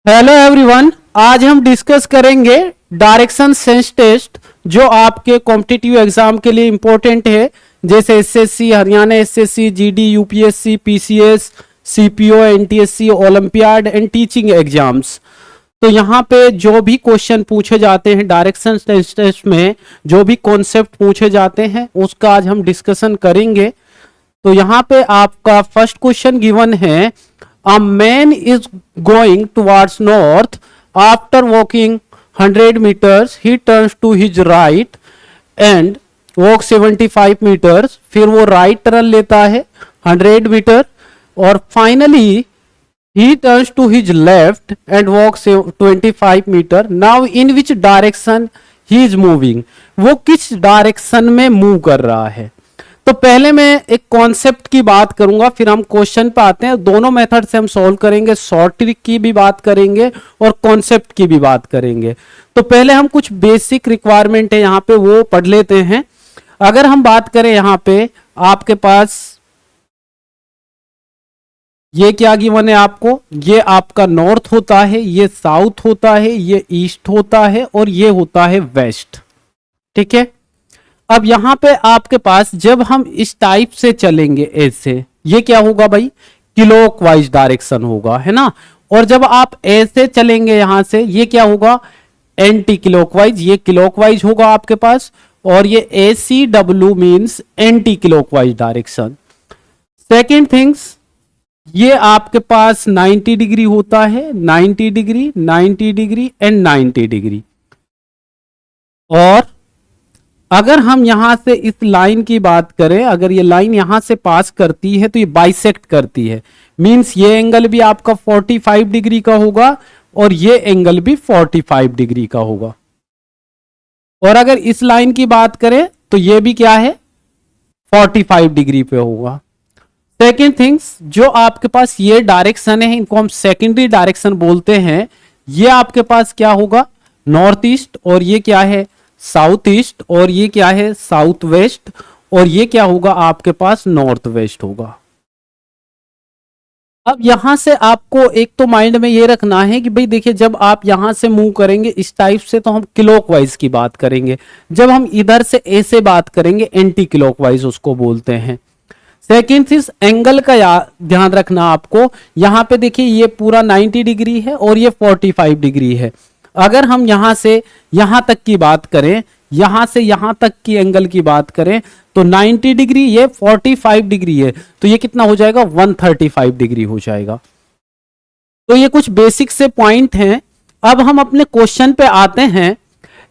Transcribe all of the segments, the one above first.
Hello everyone, आज हम discuss करेंगे डायरेक्शन सेंस टेस्ट जो आपके कॉम्पिटिटिव एग्जाम के लिए इंपॉर्टेंट है, जैसे SSC, Haryana SSC, GD, UPSC, PCS, CPO, NTSC, olympiad and teaching exams. तो यहाँ पे जो भी क्वेश्चन पूछे जाते हैं डायरेक्शन सेंस टेस्ट में, जो भी कॉन्सेप्ट पूछे जाते हैं उसका आज हम डिस्कशन करेंगे। तो यहाँ पे आपका फर्स्ट क्वेश्चन गिवन है, a man is going towards north. After walking 100 meters, he turns to his right and walks 75 meters. फिर वो राइट टर्न लेता है 100 मीटर और finally he turns to his left and walks 25 metre. Now in which direction he is moving? वो किस direction में move कर रहा है? तो पहले मैं एक कॉन्सेप्ट की बात करूंगा, फिर हम क्वेश्चन पे आते हैं। दोनों मेथड से हम सॉल्व करेंगे, शॉर्ट ट्रिक की भी बात करेंगे और कॉन्सेप्ट की भी बात करेंगे। तो पहले हम कुछ बेसिक रिक्वायरमेंट है यहाँ पे वो पढ़ लेते हैं। अगर हम बात करें यहाँ पे आपके पास ये क्या गिवन है आपको, ये आपका नॉर्थ होता है, ये साउथ होता है, ये ईस्ट होता है और ये होता है वेस्ट। ठीक है, अब यहां पे आपके पास जब हम इस टाइप से चलेंगे ऐसे, ये क्या होगा भाई, क्लॉकवाइज डायरेक्शन होगा, है ना। और जब आप ऐसे चलेंगे यहां से, ये क्या होगा, एंटी क्लॉकवाइज। ये क्लॉकवाइज होगा आपके पास और ये ACW means anti clockwise direction. Second things, ये आपके पास 90 डिग्री होता है, 90 डिग्री, 90 डिग्री एंड 90 डिग्री। और अगर हम यहां से इस लाइन की बात करें, अगर ये लाइन यहां से पास करती है तो ये बाइसेक्ट करती है, मींस ये एंगल भी आपका 45 डिग्री का होगा और ये एंगल भी 45 डिग्री का होगा। और अगर इस लाइन की बात करें तो ये भी क्या है, 45 डिग्री पे होगा। सेकेंड थिंग्स, जो आपके पास ये डायरेक्शन है इनको हम सेकेंडरी डायरेक्शन बोलते हैं। ये आपके पास क्या होगा, नॉर्थ ईस्ट, और ये क्या है, साउथ ईस्ट, और ये क्या है, साउथ वेस्ट, और ये क्या होगा आपके पास, नॉर्थ वेस्ट होगा। अब यहां से आपको एक तो माइंड में ये रखना है कि भाई देखिए, जब आप यहां से मूव करेंगे इस टाइप से तो हम क्लॉकवाइज की बात करेंगे, जब हम इधर से ऐसे बात करेंगे एंटी क्लॉकवाइज उसको बोलते हैं। सेकेंड चीज, एंगल का ध्यान रखना आपको। यहां पे देखिए ये पूरा 90 डिग्री है और ये 45 डिग्री है। अगर हम यहां से यहां तक की बात करें, यहां से यहां तक की एंगल की बात करें तो 90 डिग्री, ये 45 डिग्री है, तो ये कितना हो जाएगा, 135 डिग्री हो जाएगा। तो ये कुछ बेसिक से पॉइंट हैं। अब हम अपने क्वेश्चन पे आते हैं।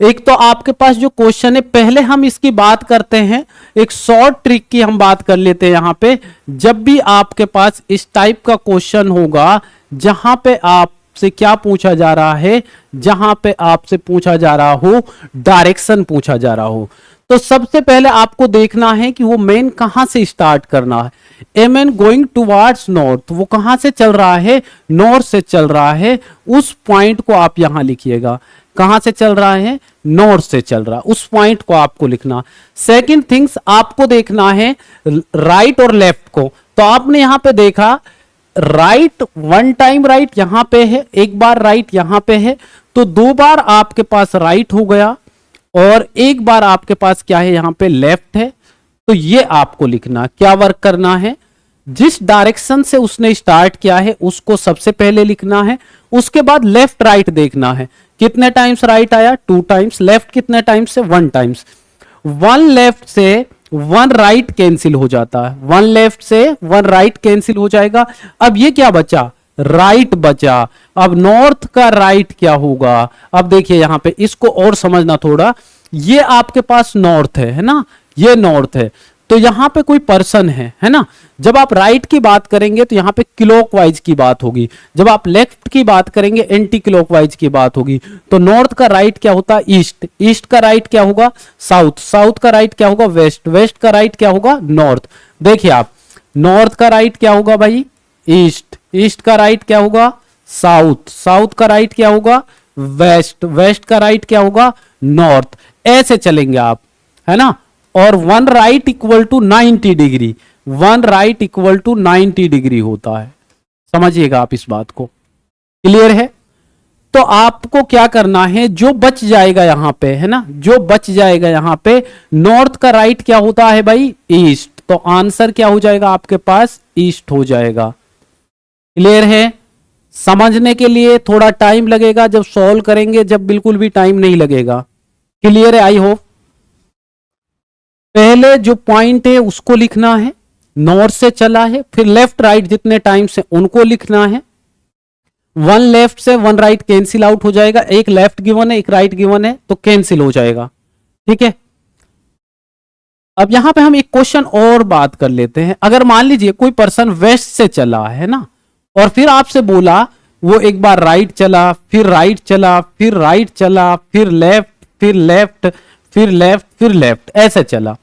एक तो आपके पास जो क्वेश्चन है, पहले हम इसकी बात करते हैं, एक शॉर्ट ट्रिक की हम बात कर लेते हैं। यहां पे जब भी आपके पास इस टाइप का क्वेश्चन होगा जहां पे आपसे क्या पूछा जा रहा है, जहां पे आपसे पूछा जा रहा हो, डायरेक्शन पूछा जा रहा हो, तो सबसे पहले आपको देखना है कि वो मैन कहां से स्टार्ट करना है। A man going towards north, वो कहां से चल रहा है, नॉर्थ से चल रहा है। उस पॉइंट को आप यहां लिखिएगा, कहां से चल रहा है, नॉर्थ से चल रहा है, उस पॉइंट को आपको लिखना। सेकंड थिंग्स, आपको देखना है राइट और लेफ्ट को। तो आपने यहां पे देखा राइट, वन टाइम राइट यहां पे है, एक बार राइट यहां पे है, तो दो बार आपके पास राइट हो गया और एक बार आपके पास क्या है, यहां पे लेफ्ट है। तो ये आपको लिखना, क्या वर्क करना है, जिस डायरेक्शन से उसने स्टार्ट किया है उसको सबसे पहले लिखना है। उसके बाद लेफ्ट राइट देखना है, कितने टाइम्स राइट आया, 2 टाइम्स, लेफ्ट कितने टाइम्स से, 1 टाइम्स। 1 लेफ्ट से 1 राइट कैंसिल हो जाता है, 1 लेफ्ट से 1 राइट कैंसिल हो जाएगा। अब ये क्या बचा, राइट बचा। अब नॉर्थ का राइट क्या होगा, अब देखिए यहां पे इसको और समझना थोड़ा। ये आपके पास नॉर्थ है ना, ये नॉर्थ है, तो यहां पे कोई पर्सन है ना। जब आप राइट की बात करेंगे तो यहां पे क्लॉकवाइज की बात होगी, जब आप लेफ्ट की बात करेंगे एंटी क्लॉकवाइज की बात होगी। तो नॉर्थ का राइट क्या होता है, ईस्ट, ईस्ट का राइट क्या होगा, साउथ, साउथ का राइट क्या होगा, वेस्ट, वेस्ट का राइट क्या होगा, नॉर्थ। देखिए आप, नॉर्थ का राइट क्या होगा भाई, ईस्ट, ईस्ट का राइट क्या होगा, साउथ, साउथ का राइट क्या होगा, वेस्ट, वेस्ट का राइट क्या होगा, नॉर्थ। ऐसे चलेंगे आप, है ना। और 1 right equal to 90 degree, 1 right equal to 90 degree होता है। समझिएगा आप इस बात को, क्लियर है। तो आपको क्या करना है, जो बच जाएगा यहां पे, है ना, जो बच जाएगा यहां पे, नॉर्थ का राइट क्या होता है भाई, ईस्ट, तो आंसर क्या हो जाएगा आपके पास, ईस्ट हो जाएगा। क्लियर है? समझने के लिए थोड़ा टाइम लगेगा जब सॉल्व करेंगे, जब बिल्कुल भी टाइम नहीं लगेगा। क्लियर है? I hope. पहले जो पॉइंट है उसको लिखना है, नॉर्थ से चला है, फिर लेफ्ट राइट जितने टाइम से उनको लिखना है। वन लेफ्ट से वन राइट कैंसिल आउट हो जाएगा, एक लेफ्ट गिवन है एक राइट गिवन है तो कैंसिल हो जाएगा। ठीक है, अब यहां पे हम एक क्वेश्चन और बात कर लेते हैं। अगर मान लीजिए कोई पर्सन वेस्ट से चला है ना, और फिर आपसे बोला वो एक बार राइट चला, फिर राइट चला, फिर राइट चला, फिर लेफ्ट, फिर लेफ्ट, फिर लेफ्ट, फिर लेफ्ट, ऐसे चला,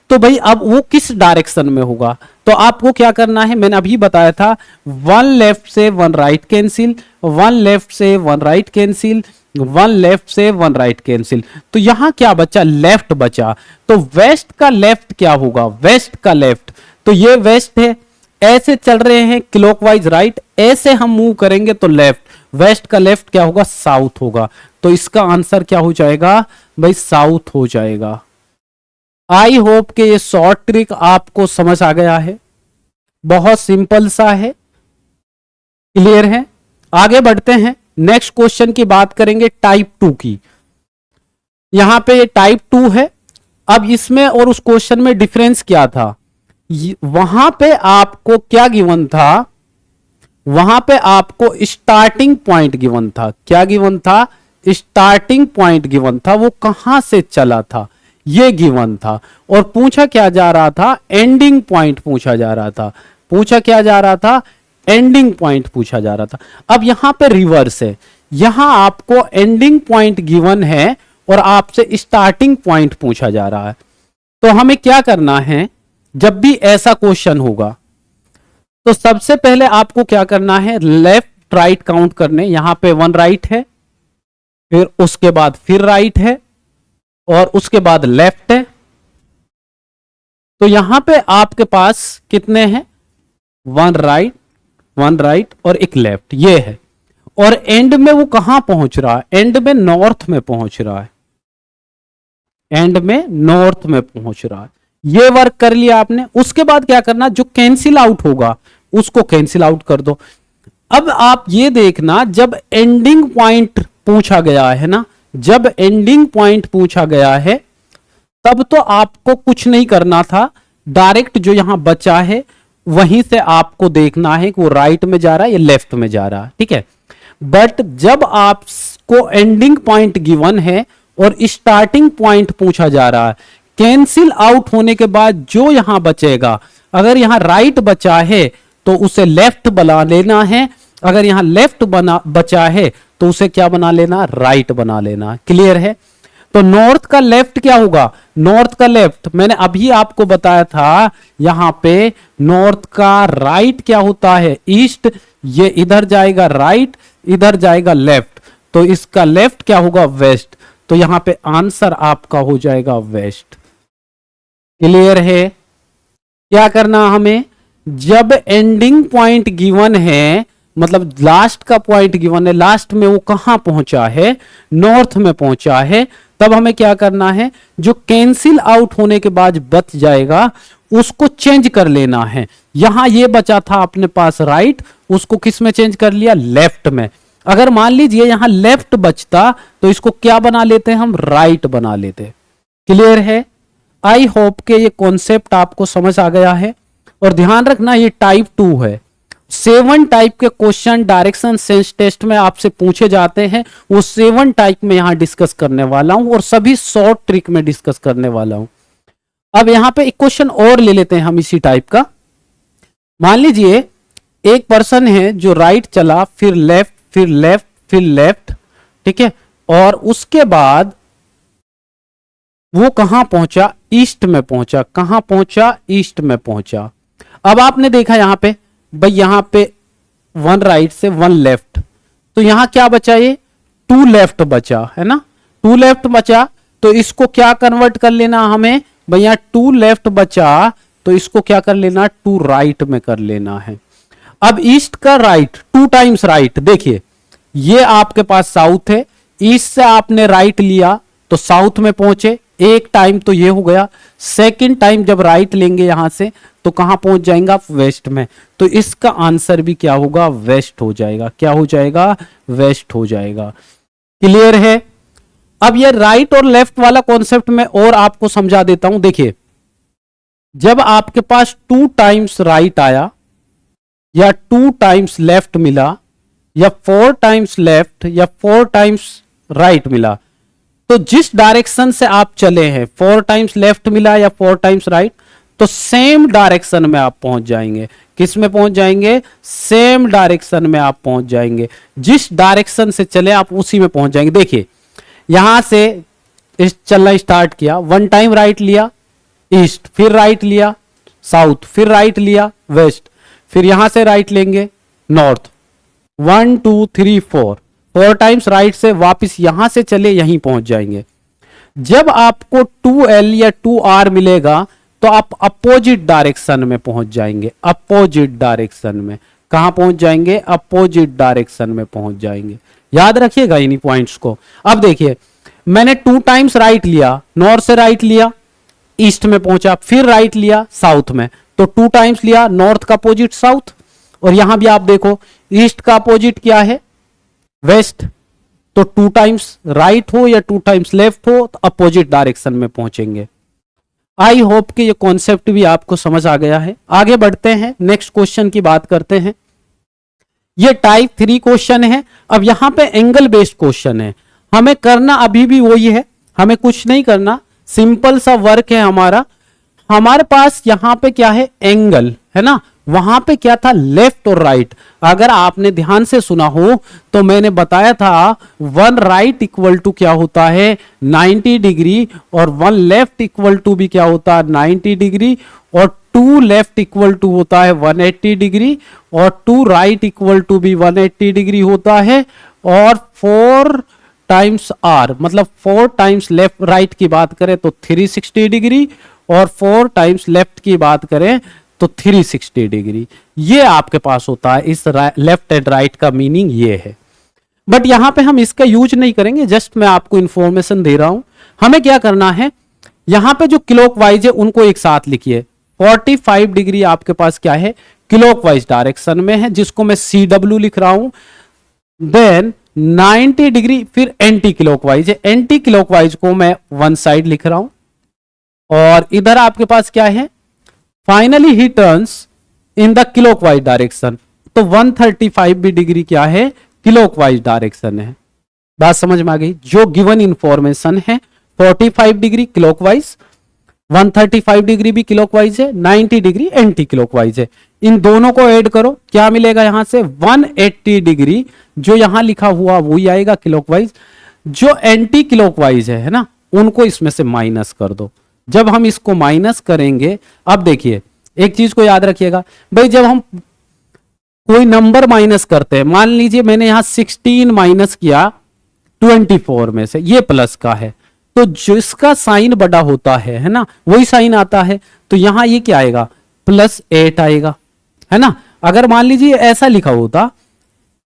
तो भाई अब वो किस डायरेक्शन में होगा? तो आपको क्या करना है, मैंने अभी बताया था, वन लेफ्ट से one right cancel, one left से one right cancel, one left से वन राइट कैंसिल, तो यहां क्या बचा, लेफ्ट बचा। तो वेस्ट का लेफ्ट क्या होगा, वेस्ट का लेफ्ट, तो ये वेस्ट है, ऐसे चल रहे हैं क्लॉकवाइज राइट, ऐसे हम मूव करेंगे तो लेफ्ट, वेस्ट का लेफ्ट क्या होगा, साउथ होगा। तो इसका आंसर क्या हो जाएगा भाई, साउथ हो जाएगा। आई होप कि ये शॉर्ट ट्रिक आपको समझ आ गया है, बहुत सिंपल सा है। क्लियर है? आगे बढ़ते हैं, नेक्स्ट क्वेश्चन की बात करेंगे टाइप 2 की। यहां पे ये टाइप 2 है। अब इसमें और उस क्वेश्चन में डिफरेंस क्या था, वहां पे आपको क्या गिवन था, वहां पे आपको स्टार्टिंग पॉइंट गिवन था। क्या गिवन था, स्टार्टिंग पॉइंट गिवन था, वो कहां से चला था ये गिवन था। और पूछा क्या जा रहा था, एंडिंग पॉइंट पूछा जा रहा था। पूछा क्या जा रहा था, एंडिंग पॉइंट पूछा जा रहा था। अब यहां पे रिवर्स है, यहां आपको एंडिंग पॉइंट गिवन है और आपसे स्टार्टिंग पॉइंट पूछा जा रहा है। तो हमें क्या करना है, जब भी ऐसा क्वेश्चन होगा तो सबसे पहले आपको क्या करना है, लेफ्ट राइट काउंट करने। यहां पे वन राइट है, फिर उसके बाद फिर राइट है, और उसके बाद लेफ्ट है। तो यहां पे आपके पास कितने हैं, वन राइट और एक लेफ्ट, ये है। और एंड में वो कहां पहुंच रहा है, एंड में नॉर्थ में पहुंच रहा है, एंड में नॉर्थ में पहुंच रहा है। ये वर्क कर लिया आपने। उसके बाद क्या करना, जो कैंसिल आउट होगा उसको कैंसिल आउट कर दो। अब आप ये देखना, जब एंडिंग पॉइंट पूछा गया है ना, जब एंडिंग पॉइंट पूछा गया है तब तो आपको कुछ नहीं करना था, डायरेक्ट जो यहां बचा है वहीं से आपको देखना है कि वो राइट में जा रहा है या लेफ्ट में जा रहा है। ठीक है, बट जब आपको एंडिंग पॉइंट गिवन है और स्टार्टिंग पॉइंट पूछा जा रहा है, कैंसिल आउट होने के बाद जो यहां बचेगा, अगर यहां राइट बचा है तो उसे लेफ्ट बना लेना है, अगर यहां लेफ्ट बचा है तो उसे क्या बना लेना, राइट बना लेना। क्लियर है? तो नॉर्थ का लेफ्ट क्या होगा, नॉर्थ का लेफ्ट मैंने अभी आपको बताया था, यहां पे नॉर्थ का राइट क्या होता है, ईस्ट। ये इधर जाएगा राइट, इधर जाएगा लेफ्ट, तो इसका लेफ्ट क्या होगा, वेस्ट। तो यहां पे आंसर आपका हो जाएगा वेस्ट। क्लियर है? क्या करना हमें, जब एंडिंग पॉइंट गिवन है, मतलब लास्ट का पॉइंट गिवन है, लास्ट में वो कहां पहुंचा है, नॉर्थ में पहुंचा है, तब हमें क्या करना है, जो कैंसिल आउट होने के बाद बच जाएगा उसको चेंज कर लेना है। यहां ये बचा था अपने पास राइट, उसको किस में चेंज कर लिया, लेफ्ट में। अगर मान लीजिए यहां लेफ्ट बचता तो इसको क्या बना लेते हैं हम, राइट बना लेते। क्लियर है? आई होप के ये कॉन्सेप्ट आपको समझ आ गया है। और ध्यान रखना ये टाइप 2 है। 7 टाइप के क्वेश्चन डायरेक्शन सेंस टेस्ट में आपसे पूछे जाते हैं, वो 7 टाइप में यहां डिस्कस करने वाला हूं और सभी शॉर्ट ट्रिक में डिस्कस करने वाला हूं। अब यहां पे एक क्वेश्चन और ले लेते हैं हम इसी टाइप का। मान लीजिए एक पर्सन है जो राइट चला, फिर लेफ्ट, फिर लेफ्ट, फिर लेफ्ट, ठीक है, और उसके बाद वो कहां पहुंचा, ईस्ट में पहुंचा। कहां पहुंचा, ईस्ट में पहुंचा। अब आपने देखा यहां पे भाई, यहां पे वन राइट से वन लेफ्ट, तो यहां क्या बचा, ये 2 लेफ्ट बचा है ना, 2 लेफ्ट बचा। तो इसको क्या कन्वर्ट कर लेना हमें भाई, यहां 2 लेफ्ट बचा तो इसको क्या कर लेना, 2 राइट में कर लेना है। अब ईस्ट का राइट 2 टाइम्स राइट, देखिए ये आपके पास साउथ है, ईस्ट से आपने राइट लिया तो साउथ में पहुंचे, एक टाइम तो ये हो गया। सेकंड टाइम जब राइट लेंगे यहां से तो कहां पहुंच जाएंगे आप, वेस्ट में। तो इसका आंसर भी क्या होगा, वेस्ट हो जाएगा। क्या हो जाएगा, वेस्ट हो जाएगा। क्लियर है। अब ये राइट और लेफ्ट वाला कॉन्सेप्ट में और आपको समझा देता हूं। देखिए, जब आपके पास 2 टाइम्स राइट आया या 2 टाइम्स लेफ्ट मिला या 4 टाइम्स लेफ्ट या 4 टाइम्स राइट मिला, तो जिस डायरेक्शन से आप चले हैं, 4 टाइम्स लेफ्ट मिला या 4 टाइम्स राइट, तो सेम डायरेक्शन में आप पहुंच जाएंगे। किस में पहुंच जाएंगे, सेम डायरेक्शन में आप पहुंच जाएंगे। जिस डायरेक्शन से चले आप उसी में पहुंच जाएंगे। देखिए, यहां से चलना स्टार्ट किया, 1 टाइम राइट लिया ईस्ट, फिर राइट लिया साउथ, फिर राइट लिया वेस्ट, फिर यहां से राइट लेंगे नॉर्थ। 1 2 3 4 टाइम्स राइट से वापस यहां से चले यहीं पहुंच जाएंगे। जब आपको 2L या 2R मिलेगा तो आप अपोजिट डायरेक्शन में पहुंच जाएंगे। अपोजिट डायरेक्शन में कहां पहुंच जाएंगे, अपोजिट डायरेक्शन में पहुंच जाएंगे। याद रखिएगा इन्हीं पॉइंट्स को। अब देखिए, मैंने 2 टाइम्स राइट लिया, नॉर्थ से राइट लिया ईस्ट में पहुंचा, फिर राइट लिया साउथ में, तो 2 टाइम्स लिया नॉर्थ का अपोजिट साउथ। और यहां भी आप देखो, ईस्ट का अपोजिट क्या है, वेस्ट। तो 2 टाइम्स राइट हो या 2 टाइम्स लेफ्ट हो तो अपोजिट डायरेक्शन में पहुंचेंगे। आई होप कि ये कॉन्सेप्ट भी आपको समझ आ गया है। आगे बढ़ते हैं, नेक्स्ट क्वेश्चन की बात करते हैं। ये टाइप 3 क्वेश्चन है। अब यहां पे एंगल बेस्ड क्वेश्चन है। हमें करना अभी भी वही है, हमें कुछ नहीं करना, सिंपल सा वर्क है हमारा। हमारे पास यहां पे क्या है, एंगल है ना, वहां पे क्या था, लेफ्ट और राइट। अगर आपने ध्यान से सुना हो तो मैंने बताया था 1 राइट इक्वल टू क्या होता है, 90 डिग्री, और 1 लेफ्ट इक्वल टू भी क्या होता है, 90 डिग्री, और 2 लेफ्ट इक्वल टू होता है 180 डिग्री, और 2 राइट इक्वल टू भी 180 डिग्री होता है, और 4 टाइम्स आर, मतलब 4 टाइम्स लेफ्ट राइट की बात करें तो 360 डिग्री, और 4 टाइम्स लेफ्ट की बात करें तो 360 डिग्री। ये आपके पास होता है। इस लेफ्ट एंड राइट का मीनिंग ये है। बट यहां पे हम इसका यूज नहीं करेंगे, जस्ट मैं आपको इंफॉर्मेशन दे रहा हूं। हमें क्या करना है, यहां पे जो क्लॉकवाइज है उनको एक साथ लिखिए। 45 डिग्री आपके पास क्या है, क्लॉकवाइज डायरेक्शन में है, जिसको मैं CW लिख रहा हूं। देन 90 डिग्री फिर एंटी क्लॉकवाइज है, एंटी क्लॉकवाइज को मैं 1 साइड लिख रहा हूं। और इधर आपके पास क्या है, finally he turns in the clockwise direction. तो 135 भी डिग्री क्या है, क्लॉकवाइज डायरेक्शन है। बात समझ में आ गई। जो गिवन इंफॉर्मेशन है, 45 डिग्री क्लॉकवाइज, 135 डिग्री भी क्लॉकवाइज है, 90 डिग्री एंटी क्लॉकवाइज है। इन दोनों को ऐड करो, क्या मिलेगा यहां से, 180 डिग्री। जो यहां लिखा हुआ वही आएगा क्लॉकवाइज। जो एंटी क्लॉकवाइज है ना, उनको इसमें से माइनस कर दो। जब हम इसको माइनस करेंगे, अब देखिए एक चीज को याद रखिएगा भाई, जब हम कोई नंबर माइनस करते हैं, मान लीजिए मैंने यहां 16 माइनस किया 24 में से, ये प्लस का है, तो जिसका साइन बड़ा होता है ना, वही साइन आता है। तो यहां ये क्या आएगा, +8 आएगा, है ना। अगर मान लीजिए ऐसा लिखा होता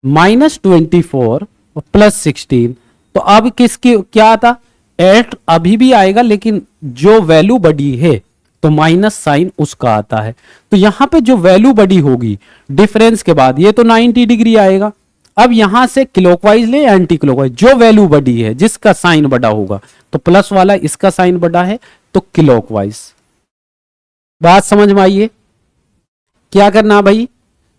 -24 और +16, तो अब किसकी क्या आता, 8 अभी भी आएगा, लेकिन जो वैल्यू बड़ी है तो माइनस साइन उसका आता है। तो यहां पे जो वैल्यू बड़ी होगी डिफरेंस के बाद, ये तो 90 डिग्री आएगा। अब यहां से क्लॉकवाइज ले या एंटी क्लॉकवाइज, जो वैल्यू बड़ी है, जिसका साइन बड़ा होगा, तो प्लस वाला इसका साइन बड़ा है तो क्लॉकवाइज। बात समझ में आई है। क्या करना भाई,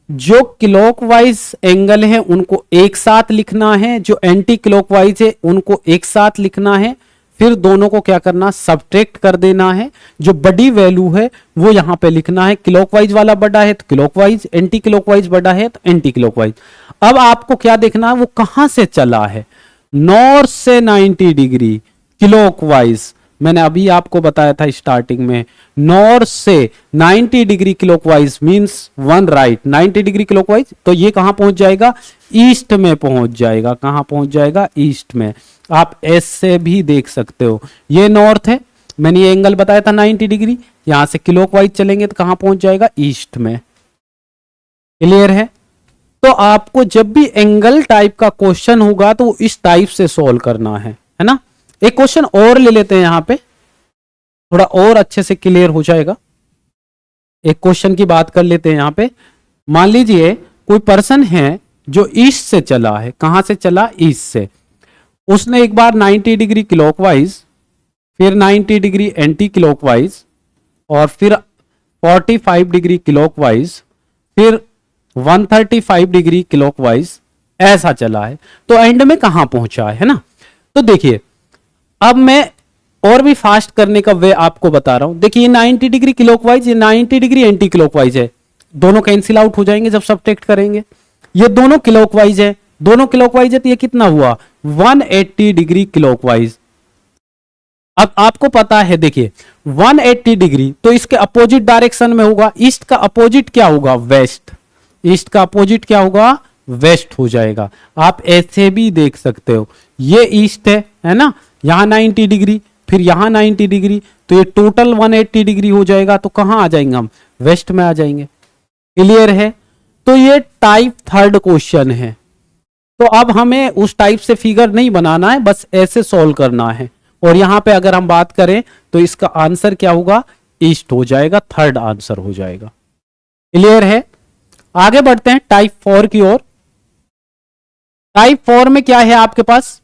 जो क्लॉकवाइज एंगल है उनको एक साथ लिखना है, जो एंटी क्लॉकवाइज है उनको एक साथ लिखना है, फिर दोनों को क्या करना, सब्ट्रैक्ट कर देना है। जो बड़ी वैल्यू है वो यहां पे लिखना है। क्लॉकवाइज वाला बड़ा है तो क्लॉकवाइज, एंटी क्लॉकवाइज बड़ा है तो एंटी क्लॉकवाइज। अब आपको क्या देखना है, वो कहां से चला है, नॉर्थ से 90 डिग्री क्लॉकवाइज। मैंने अभी आपको बताया था स्टार्टिंग में, नॉर्थ से 90 degree clockwise means 1 right, 90 degree clockwise, तो ये कहां पहुंच जाएगा, ईस्ट में पहुंच जाएगा। कहां पहुंच जाएगा, ईस्ट में। आप ऐसे भी देख सकते हो, ये नॉर्थ है, मैंने ये एंगल बताया था 90 डिग्री, यहां से क्लॉकवाइज चलेंगे तो कहां पहुंच जाएगा, ईस्ट में। क्लियर है। तो आपको जब भी एंगल टाइप का क्वेश्चन होगा तो इस टाइप से सॉल्व करना है ना। एक क्वेश्चन और ले लेते हैं यहां पे, थोड़ा और अच्छे से क्लियर हो जाएगा। एक क्वेश्चन की बात कर लेते हैं यहां पे। मान लीजिए कोई पर्सन है जो ईस्ट से चला है, कहां से चला, ईस्ट से। उसने एक बार 90 डिग्री क्लॉकवाइज, फिर 90 डिग्री एंटी क्लॉकवाइज, और फिर 45 डिग्री क्लॉकवाइज, फिर 135 डिग्री क्लॉकवाइज ऐसा चला है। तो एंड में कहां पहुंचा है ना। तो देखिए अब मैं और भी फास्ट करने का वे आपको बता रहा हूं। देखिए 90 डिग्री क्लॉकवाइज, ये 90 डिग्री एंटी क्लॉकवाइज है, दोनों कैंसिल आउट हो जाएंगे जब सब्ट्रैक्ट करेंगे। ये दोनों क्लॉकवाइज है, दोनों क्लॉकवाइज है, तो ये कितना हुआ 180 डिग्री क्लॉकवाइज। अब आपको पता है देखिए 180 डिग्री तो इसके अपोजिट डायरेक्शन में होगा। ईस्ट का अपोजिट क्या होगा, वेस्ट। ईस्ट का अपोजिट क्या होगा, वेस्ट हो जाएगा। आप ऐसे भी देख सकते हो, ये ईस्ट है ना, यहां 90 डिग्री, फिर यहां 90 डिग्री, तो ये टोटल 180 डिग्री हो जाएगा। तो कहां आ जाएंगे हम, वेस्ट में आ जाएंगे। क्लियर है। तो ये टाइप थर्ड क्वेश्चन है। तो अब हमें उस टाइप से फिगर नहीं बनाना है, बस ऐसे सॉल्व करना है। और यहां पे अगर हम बात करें तो इसका आंसर क्या होगा, ईस्ट हो जाएगा, थर्ड आंसर हो जाएगा। क्लियर है। आगे बढ़ते हैं टाइप 4 की ओर। टाइप 4 में क्या है आपके पास,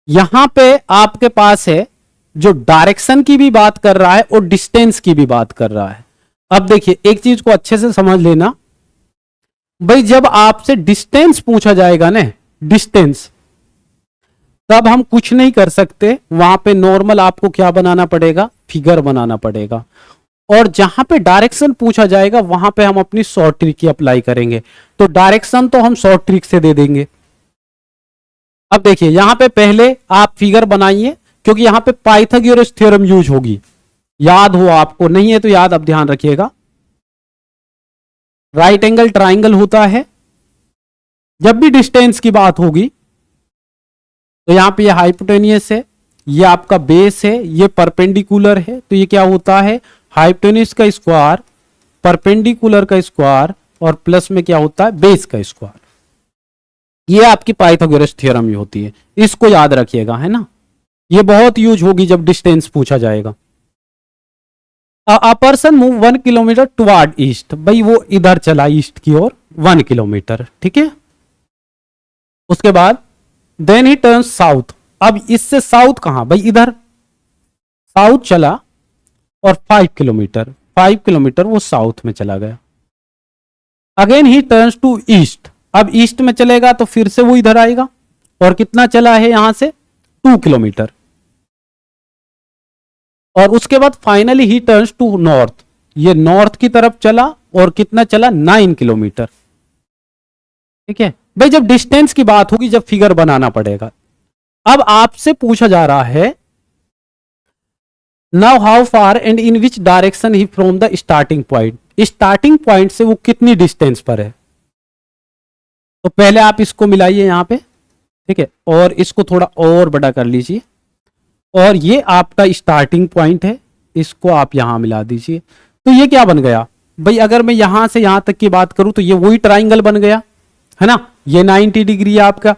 यहां पे आपके पास है जो डायरेक्शन की भी बात कर रहा है और डिस्टेंस की भी बात कर रहा है। अब देखिए एक चीज को अच्छे से समझ लेना भाई, जब आपसे डिस्टेंस पूछा जाएगा ना, डिस्टेंस, तब हम कुछ नहीं कर सकते। वहां पे नॉर्मल आपको क्या बनाना पड़ेगा, फिगर बनाना पड़ेगा। और जहां पे डायरेक्शन पूछा जाएगा वहां पे हम अपनी शॉर्ट ट्रिक की अप्लाई करेंगे। तो डायरेक्शन तो हम शॉर्ट ट्रिक से दे देंगे। अब देखिए यहां पे पहले आप फिगर बनाइए, क्योंकि यहां पे पाइथागोरस थ्योरम यूज होगी, याद हो आपको, नहीं है तो याद, अब ध्यान रखिएगा। राइट एंगल ट्राइंगल होता है, जब भी डिस्टेंस की बात होगी तो यहां पे ये हाइपोटेनियस है, ये आपका बेस है, ये परपेंडिकुलर है, तो ये क्या होता है, हाइपोटेनियस का स्क्वायर, परपेंडिकुलर का स्क्वायर, और प्लस में क्या होता है, बेस का स्क्वायर। ये आपकी पाइथागोरस थ्योरम ही होती है, इसको याद रखिएगा, है ना। ये बहुत यूज होगी जब डिस्टेंस पूछा जाएगा। A person move 1 kilometre toward east, भाई वो इधर चला ईस्ट की ओर 1 किलोमीटर, ठीक है। उसके बाद देन ही टर्न साउथ, अब इससे साउथ कहां, भाई इधर साउथ चला, और 5 किलोमीटर, 5 किलोमीटर वो साउथ में चला गया। Again he turns to east, अब ईस्ट में चलेगा तो फिर से वो इधर आएगा, और कितना चला है यहां से 2 किलोमीटर। और उसके बाद finally he turns to north, ये नॉर्थ की तरफ चला, और कितना चला 9 किलोमीटर, ठीक है। भाई जब डिस्टेंस की बात होगी, जब फिगर बनाना पड़ेगा। अब आपसे पूछा जा रहा है now how far and in which direction he from the starting point, starting point से वो कितनी डिस्टेंस पर है। तो पहले आप इसको मिलाइए यहां पे, ठीक है, और इसको थोड़ा और बड़ा कर लीजिए, और ये आपका स्टार्टिंग पॉइंट है, इसको आप यहां मिला दीजिए। तो ये क्या बन गया भाई, अगर मैं यहां से यहां तक की बात करूं तो ये वही ट्राइंगल बन गया, है ना। ये 90 डिग्री है आपका,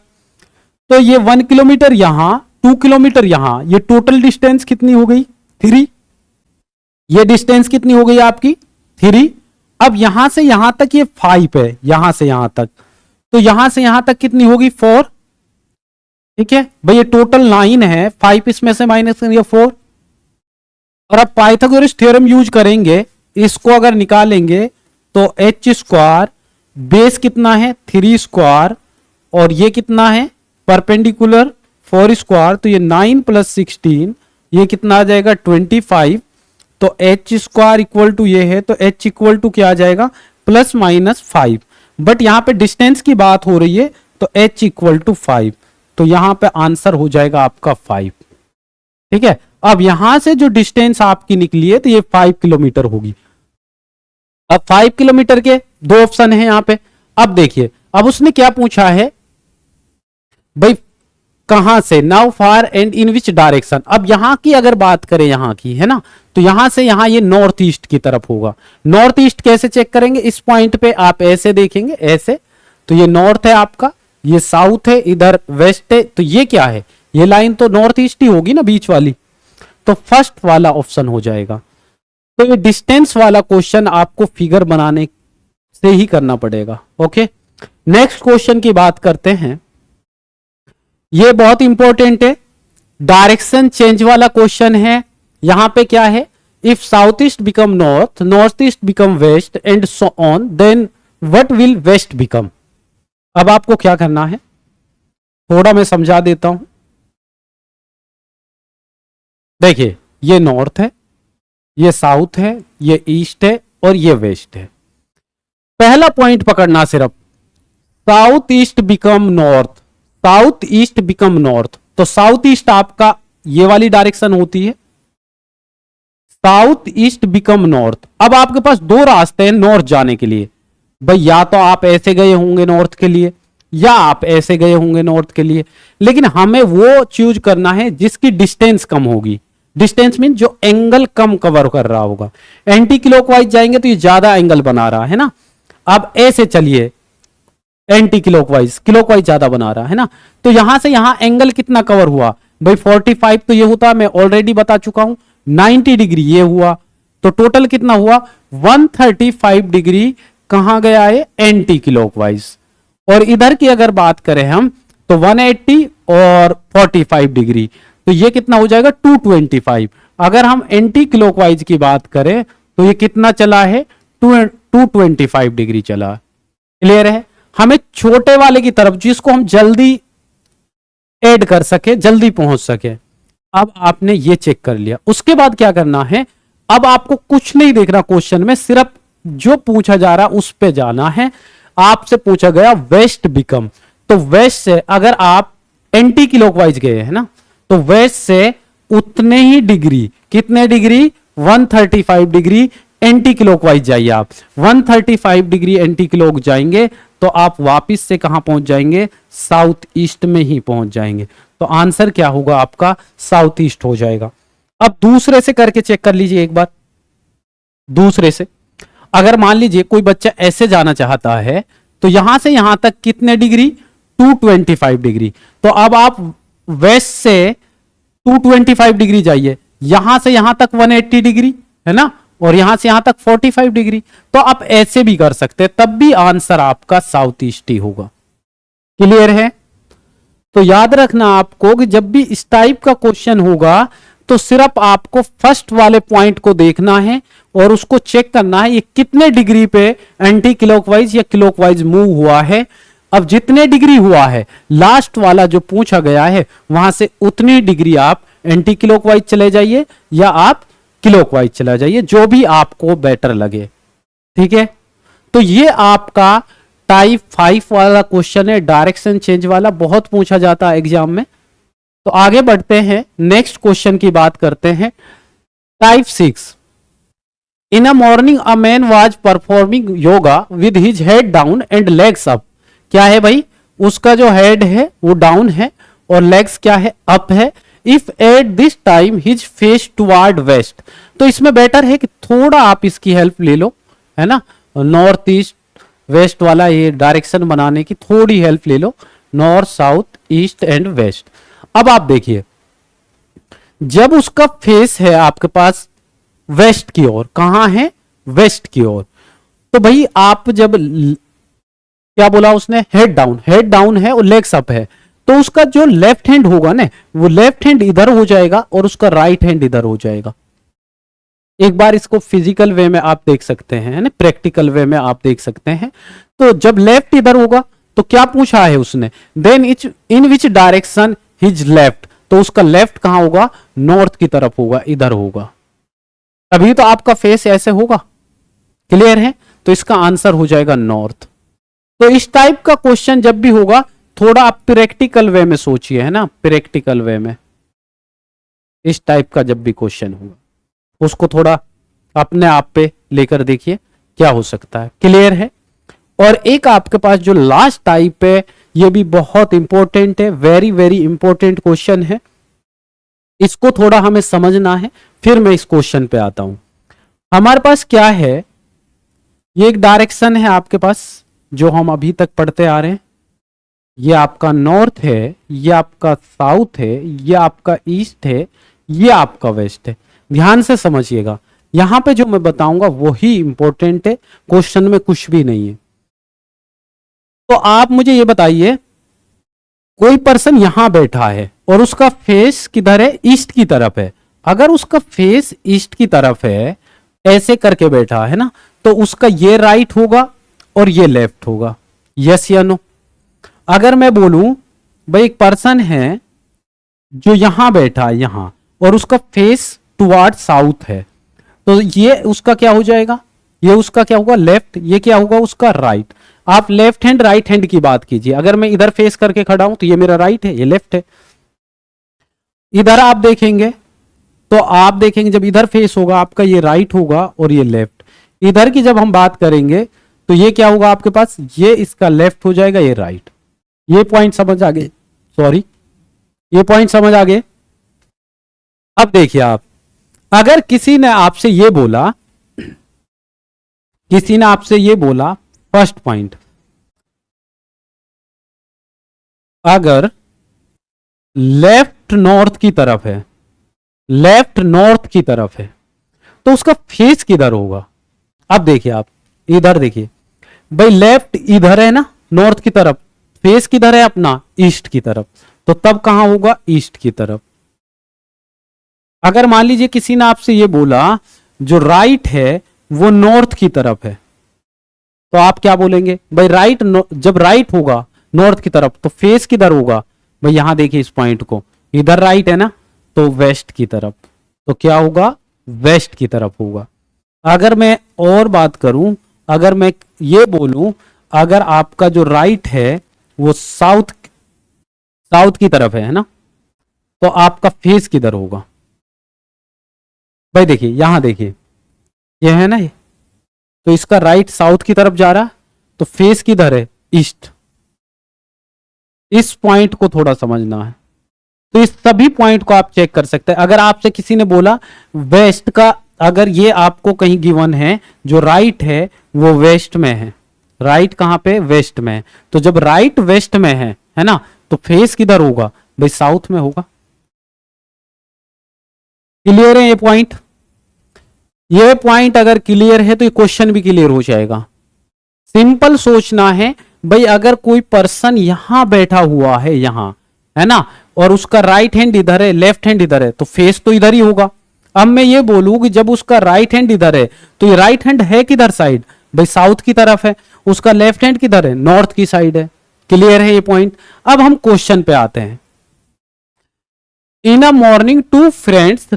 तो ये 1 किलोमीटर यहां, 2 किलोमीटर यहां, ये टोटल डिस्टेंस कितनी हो गई 3। ये डिस्टेंस कितनी हो गई आपकी 3। अब यहां से यहां तक ये 5 है, यहां से यहां तक, तो यहां से यहां तक कितनी होगी 4, ठीक है। भाई ये टोटल 9 है, 5 इसमें से माइनस करिए 4। और अब पाइथागोरस थ्योरम यूज करेंगे, इसको अगर निकालेंगे तो एच स्क्वायर, बेस कितना है 3 स्क्वायर, और ये कितना है परपेंडिकुलर 4 स्क्वायर, तो ये 9 + 16, ये कितना आ जाएगा 25। तो एच स्क्वायर इक्वल टू ये है, तो एच इक्वल टू क्या आ जाएगा ±5। बट यहां पे डिस्टेंस की बात हो रही है, तो एच इक्वल टू 5, तो यहां पे आंसर हो जाएगा आपका 5, ठीक है। अब यहां से जो डिस्टेंस आपकी निकली है तो ये 5 किलोमीटर होगी। अब 5 किलोमीटर के 2 ऑप्शन है यहां पे। अब देखिए अब उसने क्या पूछा है भाई, कहां से, now far and in which direction. अब यहां की अगर बात करें, यहां की, है ना, तो यहां से यहां ये नॉर्थ ईस्ट की तरफ होगा। नॉर्थ ईस्ट कैसे चेक करेंगे, इस पॉइंट पे आप ऐसे देखेंगे, ऐसे, तो ये नॉर्थ है आपका, ये साउथ है, इधर वेस्ट है, तो ये क्या है, ये लाइन तो नॉर्थ ईस्ट ही होगी ना, बीच वाली, तो फर्स्ट वाला ऑप्शन हो जाएगा। तो ये डिस्टेंस वाला क्वेश्चन आपको फिगर बनाने से ही करना पड़ेगा। ओके, नेक्स्ट क्वेश्चन की बात करते हैं, ये बहुत इंपॉर्टेंट है, डायरेक्शन चेंज वाला क्वेश्चन है। यहां पे क्या है, if south east become north, north east become west and so on, then what will west become. अब आपको क्या करना है, थोड़ा मैं समझा देता हूं। देखिए, ये नॉर्थ है, ये साउथ है, ये ईस्ट है और ये वेस्ट है। पहला पॉइंट पकड़ना सिर्फ, south east become north, south east become north, तो साउथ ईस्ट आपका ये वाली डायरेक्शन होती है, साउथ ईस्ट बिकम नॉर्थ। अब आपके पास दो रास्ते हैं नॉर्थ जाने के लिए, भाई या तो आप ऐसे गए होंगे नॉर्थ के लिए, या आप ऐसे गए होंगे नॉर्थ के लिए, लेकिन हमें वो चूज करना है जिसकी डिस्टेंस कम होगी। डिस्टेंस मीन जो एंगल कम कवर कर रहा होगा। एंटी क्लॉकवाइज जाएंगे तो ये ज्यादा एंगल बना रहा है ना, अब ऐसे चलिए एंटी क्लॉकवाइज, क्लॉकवाइज ज्यादा बना रहा है ना, तो यहां से यहां एंगल कितना कवर हुआ भाई, 45 तो ये होता, मैं ऑलरेडी बता चुका हूं, 90 डिग्री ये हुआ, तो टोटल कितना हुआ 135 डिग्री कहां गया है, एंटी क्लॉकवाइज। और इधर की अगर बात करें हम तो 180 और 45 डिग्री, तो ये कितना हो जाएगा 225। अगर हम एंटी क्लॉकवाइज की बात करें तो ये कितना चला है, 225 डिग्री चला। क्लियर है, हमें छोटे वाले की तरफ जिसको हम जल्दी ऐड कर सके, जल्दी पहुंच सके। अब आपने ये चेक कर लिया, उसके बाद क्या करना है, अब आपको कुछ नहीं देखना क्वेश्चन में, सिर्फ जो पूछा जा रहा उस पे जाना है। आपसे पूछा गया वेस्ट बिकम, तो वेस्ट से अगर आप एंटी क्लॉकवाइज गए हैं ना, तो वेस्ट से उतने ही डिग्री, कितने डिग्री 135 डिग्री एंटी क्लॉकवाइज जाइए। आप 135 डिग्री एंटी क्लॉक जाएंगे तो आप वापस से कहां पहुंच जाएंगे, साउथ ईस्ट में ही पहुंच जाएंगे। तो आंसर क्या होगा आपका, साउथ ईस्ट हो जाएगा। अब दूसरे से करके चेक कर लीजिए एक बार, दूसरे से अगर मान लीजिए कोई बच्चा ऐसे जाना चाहता है, तो यहां से यहां तक कितने डिग्री 225 डिग्री, तो अब आप वेस्ट से 225 डिग्री जाइए, यहां से यहां तक 180 डिग्री है ना, और यहां से यहां तक 45 डिग्री, तो आप ऐसे भी कर सकते हैं, तब भी आंसर आपका साउथ ईस्ट ही होगा। क्लियर है, तो याद रखना आपको कि जब भी इस टाइप का क्वेश्चन होगा तो सिर्फ आपको फर्स्ट वाले पॉइंट को देखना है और उसको चेक करना है ये कितने डिग्री पे एंटी क्लॉकवाइज या क्लॉकवाइज मूव हुआ है। अब जितने डिग्री हुआ है, लास्ट वाला जो पूछा गया है वहां से उतनी डिग्री आप एंटी क्लॉकवाइज चले जाइए या आप क्लॉकवाइज चला जाइए, जो भी आपको बेटर लगे। ठीक है, तो ये आपका टाइप 5 वाला क्वेश्चन है, डायरेक्शन चेंज वाला, बहुत पूछा जाता है एग्जाम में। तो आगे बढ़ते हैं, नेक्स्ट क्वेश्चन की बात करते हैं। Type 6, in a morning a man was performing yoga with his head down and legs up. क्या है भाई, उसका जो हेड है वो डाउन है और लेग्स क्या है, अप है। If at this time his face toward west, तो इसमें बेटर है कि थोड़ा आप इसकी हेल्प ले लो, है ना, नॉर्थ ईस्ट वेस्ट वाला ये डायरेक्शन बनाने की थोड़ी हेल्प ले लो, north south east and west. अब आप देखिए, जब उसका फेस है आपके पास वेस्ट की ओर, कहां है, वेस्ट की ओर, तो भाई आप जब क्या बोला उसने, हेड डाउन है और लेग्स अप है, तो उसका जो लेफ्ट हैंड होगा ना, वो लेफ्ट हैंड इधर हो जाएगा और उसका राइट हैंड इधर हो जाएगा। एक बार इसको फिजिकल वे में आप देख सकते हैं ना, प्रैक्टिकल वे में आप देख सकते हैं। तो जब लेफ्ट इधर होगा तो क्या पूछा है उसने, then in which direction his left, तो उसका लेफ्ट कहां होगा, नॉर्थ की तरफ होगा, इधर होगा, तभी तो आपका फेस ऐसे होगा। क्लियर है, तो इसका आंसर हो जाएगा नॉर्थ। तो इस टाइप का क्वेश्चन जब भी होगा थोड़ा आप प्रैक्टिकल वे में सोचिए, है ना, प्रैक्टिकल वे में इस टाइप का जब भी क्वेश्चन होगा उसको थोड़ा अपने आप पे लेकर देखिए क्या हो सकता है। क्लियर है, और एक आपके पास जो लास्ट टाइप है ये भी बहुत इंपॉर्टेंट है, वेरी वेरी इंपॉर्टेंट क्वेश्चन है। इसको थोड़ा हमें समझना है, फिर मैं इस क्वेश्चन पे आता हूं। हमारे पास क्या है, ये एक डायरेक्शन है आपके पास जो हम अभी तक पढ़ते आ रहे हैं। ये आपका नॉर्थ है, ये आपका साउथ है, ये आपका ईस्ट है, ये आपका वेस्ट है। ध्यान से समझिएगा, यहां पे जो मैं बताऊंगा वही इंपॉर्टेंट है, क्वेश्चन में कुछ भी नहीं है। तो आप मुझे ये बताइए, कोई पर्सन यहां बैठा है और उसका फेस किधर है, ईस्ट की तरफ है। अगर उसका फेस ईस्ट की तरफ है, ऐसे करके बैठा है ना, तो उसका ये राइट होगा और ये लेफ्ट होगा। यस या नो? अगर मैं बोलूं भाई एक पर्सन है जो यहां बैठा है यहां, और उसका फेस टुवार्ड साउथ है, तो ये उसका क्या हो जाएगा, ये उसका क्या होगा, लेफ्ट, ये क्या होगा उसका राइट। आप लेफ्ट हैंड राइट हैंड की बात कीजिए, अगर मैं इधर फेस करके खड़ा हूं तो ये मेरा राइट है, ये लेफ्ट है। इधर आप देखेंगे तो आप देखेंगे जब इधर फेस होगा आपका, ये राइट होगा और ये लेफ्ट। इधर की जब हम बात करेंगे तो ये क्या होगा आपके पास, ये इसका लेफ्ट हो जाएगा, ये राइट। ये पॉइंट समझ आ गए? सॉरी, ये पॉइंट समझ आ गए? अब देखिए आप, अगर किसी ने आपसे ये बोला, किसी ने आपसे ये बोला, फर्स्ट पॉइंट, अगर लेफ्ट नॉर्थ की तरफ है, लेफ्ट नॉर्थ की तरफ है, तो उसका फेस किधर होगा? अब देखिए आप, इधर देखिए भाई, लेफ्ट इधर है ना नॉर्थ की तरफ, फेस किधर है अपना, ईस्ट की तरफ, तो तब कहां होगा, ईस्ट की तरफ। अगर मान लीजिए किसी ने आपसे ये बोला जो राइट है वो नॉर्थ की तरफ है, तो आप क्या बोलेंगे भाई, राइट, जब राइट होगा नॉर्थ की तरफ तो फेस किधर होगा भाई, यहां देखिए इस पॉइंट को, इधर राइट है ना, तो वेस्ट की तरफ, तो क्या होगा, वेस्ट की तरफ होगा। अगर मैं और बात करूं, अगर मैं ये बोलूं अगर आपका जो राइट है वो साउथ, साउथ की तरफ है ना, तो आपका फेस किधर होगा भाई, देखिए यहां देखिए, ये है ना, ये तो इसका राइट साउथ की तरफ जा रहा, तो फेस किधर है, ईस्ट। इस पॉइंट को थोड़ा समझना है, तो इस सभी पॉइंट को आप चेक कर सकते हैं। अगर आपसे किसी ने बोला वेस्ट का, अगर ये आपको कहीं गिवन है जो राइट है वो वेस्ट में है, राइट कहां पे, वेस्ट में है, तो जब राइट वेस्ट में है ना, तो फेस किधर होगा भाई, साउथ में होगा। क्लियर है ये पॉइंट? ये पॉइंट अगर क्लियर है तो ये क्वेश्चन भी क्लियर हो जाएगा। सिंपल सोचना है भाई, अगर कोई पर्सन यहां बैठा हुआ है यहां, है ना, और उसका राइट हैंड इधर है, लेफ्ट हैंड इधर है, तो फेस तो इधर ही होगा। अब मैं ये बोलूं कि जब उसका राइट हैंड इधर है, तो ये राइट हैंड है किधर साइड भाई, साउथ की तरफ है, उसका लेफ्ट हैंड किधर है, नॉर्थ की साइड है। क्लियर है ये पॉइंट? अब हम क्वेश्चन पे आते हैं। In a morning two friends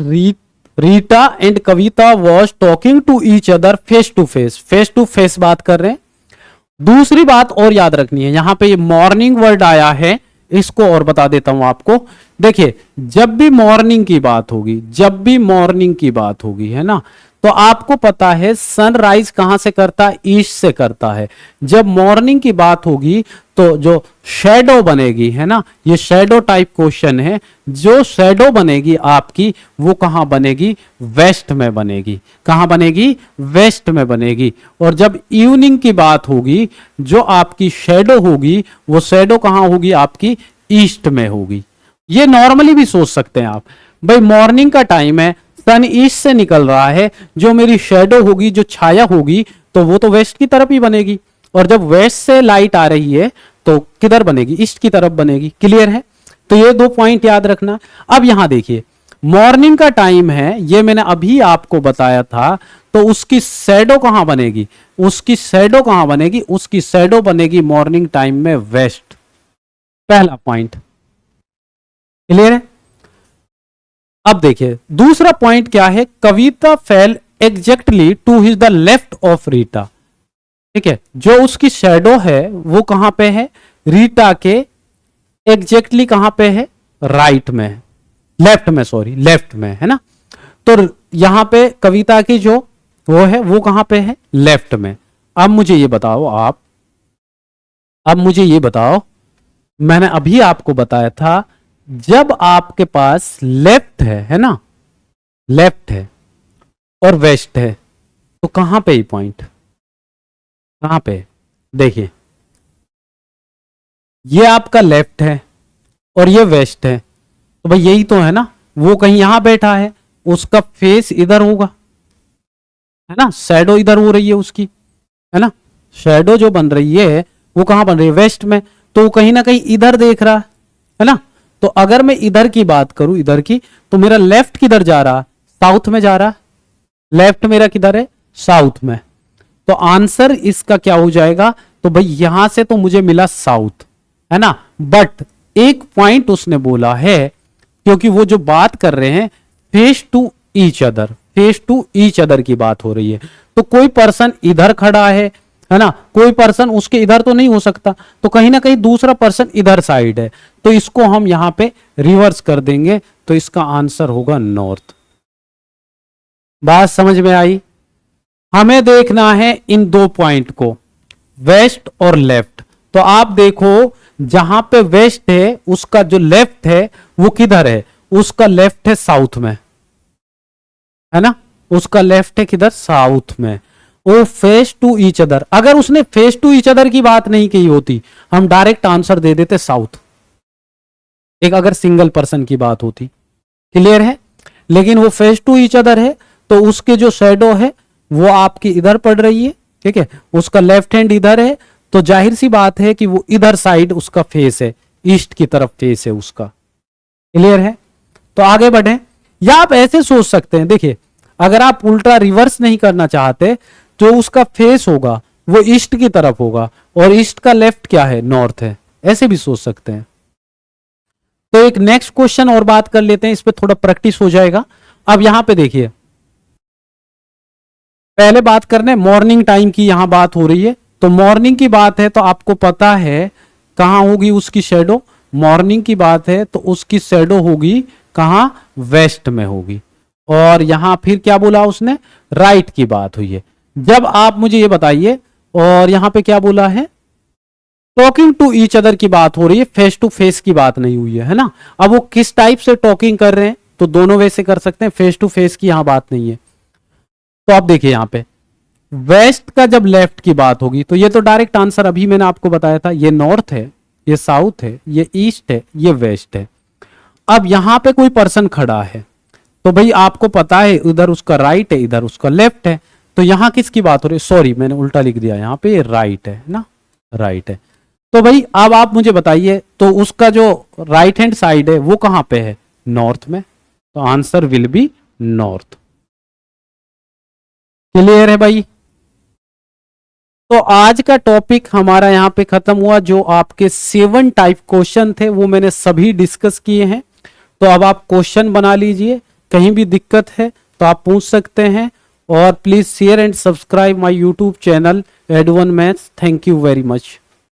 Rita and Kavita was talking to each other face to face बात कर रहे हैं। दूसरी बात और याद रखनी है, यहां पे ये मॉर्निंग वर्ड आया है, इसको और बता देता हूं आपको। देखिए, जब भी मॉर्निंग की बात होगी, जब भी मॉर्निंग की बात होगी, है ना, तो आपको पता है सनराइज कहां से करता है, ईस्ट से करता है। जब मॉर्निंग की बात होगी तो जो शैडो बनेगी, है ना, ये शैडो टाइप क्वेश्चन है, जो शैडो बनेगी आपकी वो कहां बनेगी, वेस्ट में बनेगी। कहां बनेगी, वेस्ट में बनेगी। और जब इवनिंग की बात होगी, जो आपकी शैडो होगी वो शैडो कहां होगी आपकी, ईस्ट में होगी। ये नॉर्मली भी सोच सकते हैं आप, भाई मॉर्निंग का टाइम है, सन ईस्ट से निकल रहा है, जो मेरी शैडो होगी, जो छाया होगी, तो वो तो वेस्ट की तरफ ही बनेगी। और जब वेस्ट से लाइट आ रही है तो किधर बनेगी, ईस्ट की तरफ बनेगी। क्लियर है? तो ये दो पॉइंट याद रखना। अब यहां देखिए, मॉर्निंग का टाइम है, ये मैंने अभी आपको बताया था, तो उसकी शैडो कहां बनेगी, उसकी शैडो कहां बनेगी, उसकी शैडो बनेगी मॉर्निंग टाइम में वेस्ट। पहला पॉइंट क्लियर है? अब देखिए दूसरा पॉइंट क्या है, Kavita fell exactly to his the left of Rita. ठीक है, जो उसकी शैडो है वो कहां पे है, रीटा के एग्जैक्टली कहां पे है, राइट में, लेफ्ट में, सॉरी लेफ्ट में, है ना। तो यहां पे कविता की जो वो है वो कहां पे है, लेफ्ट में। अब मुझे ये बताओ अब मुझे ये बताओ, मैंने अभी आपको बताया था जब आपके पास लेफ्ट है ना, लेफ्ट है और वेस्ट है, तो कहां पे ये पॉइंट, कहां पे, देखिए ये आपका लेफ्ट है और ये वेस्ट है, तो भाई यही तो है ना, वो कहीं यहां बैठा है, उसका फेस इधर होगा, है ना, शैडो इधर हो रही है उसकी, है ना, शैडो जो बन रही है वो कहां बन रही है, वेस्ट में, तो वो कहीं ना कहीं इधर देख रहा है ना। तो अगर मैं इधर की बात करूं, इधर की, तो मेरा लेफ्ट किधर जा रहा, साउथ में जा रहा, लेफ्ट मेरा किधर है, साउथ में, तो आंसर इसका क्या हो जाएगा, तो भाई यहां से तो मुझे मिला साउथ, है ना, बट एक पॉइंट उसने बोला है, क्योंकि वो जो बात कर रहे हैं face to each other, face to each other की बात हो रही है, तो कोई पर्सन इधर खड़ा है ना, कोई पर्सन उसके इधर तो नहीं हो सकता, तो कहीं ना कहीं दूसरा पर्सन इधर साइड है, तो इसको हम यहां पे रिवर्स कर देंगे, तो इसका आंसर होगा नॉर्थ। बात समझ में आई। हमें देखना है इन दो पॉइंट को, वेस्ट और लेफ्ट, तो आप देखो जहां पे वेस्ट है उसका जो लेफ्ट है वो किधर है, उसका लेफ्ट है साउथ में, है ना, उसका लेफ्ट है किधर, साउथ में, वो फेस टू ईच अदर, अगर उसने फेस टू ईच अदर की बात नहीं की होती हम डायरेक्ट आंसर दे देते साउथ, एक अगर सिंगल पर्सन की बात होती, क्लियर है, लेकिन वो फेस टू ईच अदर है, तो उसके जो शैडो है वो आपकी इधर पड़ रही है, ठीक है, उसका लेफ्ट हैंड इधर है, तो जाहिर सी बात है कि वो इधर साइड उसका फेस है, ईस्ट की तरफ फेस है उसका, क्लियर है। तो आगे बढ़े, या आप ऐसे सोच सकते हैं, देखिए अगर आप उल्टा रिवर्स नहीं करना चाहते तो उसका फेस होगा वो ईस्ट की तरफ होगा, और ईस्ट का लेफ्ट क्या है, नॉर्थ है, ऐसे भी सोच सकते हैं। तो एक नेक्स्ट क्वेश्चन और बात कर लेते हैं, इस पे थोड़ा प्रैक्टिस हो जाएगा। अब यहां पे देखिए, पहले बात करने मॉर्निंग टाइम की यहां बात हो रही है, तो मॉर्निंग की बात है तो आपको पता है कहां होगी उसकी शैडो, मॉर्निंग की बात है तो उसकी शैडो होगी कहां, वेस्ट में होगी, और यहां फिर क्या बोला उसने, राइट की बात हुई है। जब आप मुझे ये बताइए, और यहां पे क्या बोला है, टॉकिंग टू ईच अदर की बात हो रही है, फेस टू फेस की बात नहीं हुई है ना। अब वो किस टाइप से टॉकिंग कर रहे हैं, तो दोनों वे से कर सकते हैं, फेस टू फेस की यहां बात नहीं है। तो आप देखिए यहां पे वेस्ट का जब लेफ्ट की बात होगी तो ये तो डायरेक्ट आंसर अभी मैंने आपको बताया था, ये नॉर्थ है, ये साउथ है, ये ईस्ट है, ये वेस्ट है। अब यहां पे कोई पर्सन खड़ा है, तो भाई आपको पता है उधर उसका राइट है, इधर उसका लेफ्ट है, तो यहां किसकी बात हो रही है, सॉरी मैंने उल्टा लिख दिया, यहां पे राइट है ना, राइट है। तो भाई अब आप मुझे बताइए, तो उसका जो राइट हैंड साइड है वो कहां पे है, नॉर्थ में, तो answer will be north. Clear है भाई। तो आज का टॉपिक हमारा यहां पे खत्म हुआ, जो आपके 7 टाइप क्वेश्चन थे वो मैंने सभी डिस्कस किए हैं। तो अब आप क्वेश्चन बना लीजिए, कहीं भी दिक्कत है तो आप पूछ सकते हैं, और please share and subscribe my YouTube channel एड1 maths. Thank you very much.